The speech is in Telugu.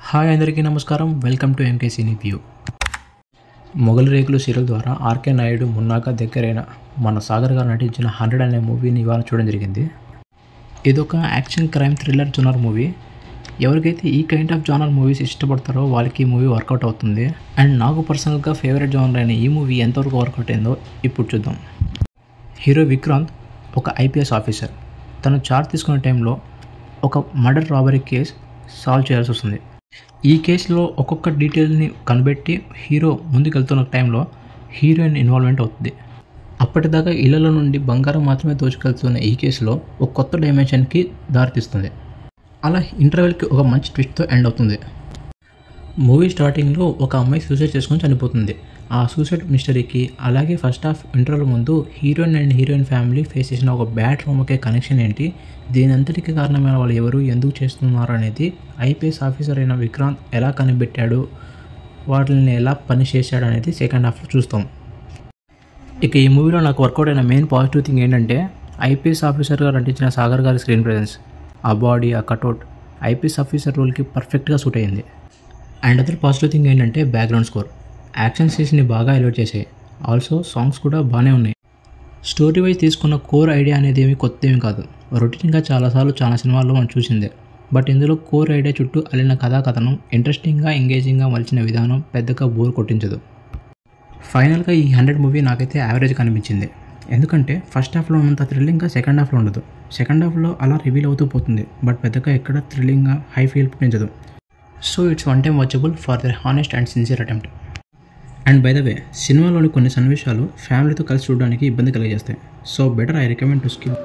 హాయ్ అందరికీ నమస్కారం. Welcome to MK cine view. Mogali Rekulu serial ద్వారా ఆర్కే నాయుడు మున్నాక దగ్గరైన మన సాగర్ గారు నటించిన 100 అనే మూవీని ఇవాళ చూడడం జరిగింది. ఇదొక action crime thriller genre movie. ఎవరికైతే ఈ కైండ్ ఆఫ్ జోనర్ మూవీస్ ఇష్టపడతారో వాళ్ళకి ఈ మూవీ వర్కౌట్ అవుతుంది. అండ్ నాకు పర్సనల్గా ఫేవరెట్ జోనర్ అయిన ఈ మూవీ ఎంతవరకు వర్కౌట్ అయిందో ఇప్పుడు చూద్దాం. హీరో విక్రాంత్ ఒక ఐపీఎస్ ఆఫీసర్. తను చార్జ్ తీసుకునే టైంలో ఒక మర్డర్ రాబరీ కేస్ సాల్వ్ చేయాల్సి వస్తుంది. ఈ కేసులో ఒక్కొక్క డీటెయిల్ని కనిపెట్టి హీరో ముందుకెళ్తున్న టైంలో హీరోయిన్ ఇన్వాల్వ్మెంట్ అవుతుంది. అప్పటిదాకా ఇళ్లలో నుండి బంగారం మాత్రమే దోచుకెళ్తున్న ఈ కేసులో ఒక కొత్త డైమెన్షన్కి దారితీస్తుంది. అలా ఇంటర్వెల్కి ఒక మంచి ట్విస్ట్తో ఎండ్ అవుతుంది. మూవీ స్టార్టింగ్లో ఒక అమ్మాయి సూసైడ్ చేసుకొని చనిపోతుంది. ఆ సూసైడ్ మిస్టరీకి అలాగే ఫస్ట్ హాఫ్ ఇంటర్వెల్ ముందు heroine and heroine family face చేసిన ఒక బ్యాడ్ ట్రామాకే కనెక్షన్ ఏంటి, దీని అంతటికి కారణమైన వాళ్ళు ఎవరు, ఎందుకు చేస్తున్నారు అనేది ఐపీఎస్ ఆఫీసర్ అయిన విక్రాంత్ ఎలా కనిపెట్టాడు, వాటిని ఎలా పని చేశాడు అనేది సెకండ్ హాఫ్లో చూస్తాం. ఇక ఈ మూవీలో నాకు వర్కౌట్ అయిన మెయిన్ పాజిటివ్ థింగ్ ఏంటంటే ఐపీఎస్ ఆఫీసర్గా నటించిన సాగర్ గారి స్క్రీన్ ప్రెజెన్స్, ఆ బాడీ, ఆ కట్అవుట్ ఐపీఎస్ ఆఫీసర్ రోల్కి పర్ఫెక్ట్గా సూట్ అయింది. అండ్ అదర్ పాజిటివ్ థింగ్ ఏంటంటే బ్యాక్గ్రౌండ్ స్కోర్ యాక్షన్ సీన్స్ని బాగా ఎలివేట్ చేసాయి. ఆల్సో సాంగ్స్ కూడా బాగానే ఉన్నాయి. స్టోరీ వైజ్ తీసుకున్న కోర్ ఐడియా అనేది ఏమి కొత్త ఏమి కాదు. రొటీన్గా చాలాసార్లు చాలా సినిమాల్లో మనం చూసిందే. బట్ ఇందులో కోర్ ఐడియా చుట్టూ అల్లిన కథనం ఇంట్రెస్టింగ్గా ఎంగేజింగ్గా మలిచిన విధానం పెద్దగా బోర్ కొట్టించదు. ఫైనల్గా ఈ 100 మూవీ నాకైతే యావరేజ్ కనిపించింది. ఎందుకంటే ఫస్ట్ హాఫ్లో ఉన్నంత థ్రిల్లింగ్గా సెకండ్ హాఫ్లో ఉండదు. సెకండ్ హాఫ్లో అలా రివీల్ అవుతూ పోతుంది. బట్ పెద్దగా ఎక్కడ థ్రిల్లింగ్గా హై ఫీల్ పెంచదు. So it's one time watchable for their honest and sincere attempt. And by the way, సినిమాలోని కొన్ని సన్నివేశాలు ఫ్యామిలీతో కలిసి చూడడానికి ఇబ్బంది కలిగజేస్తాయి. So better I recommend to skip.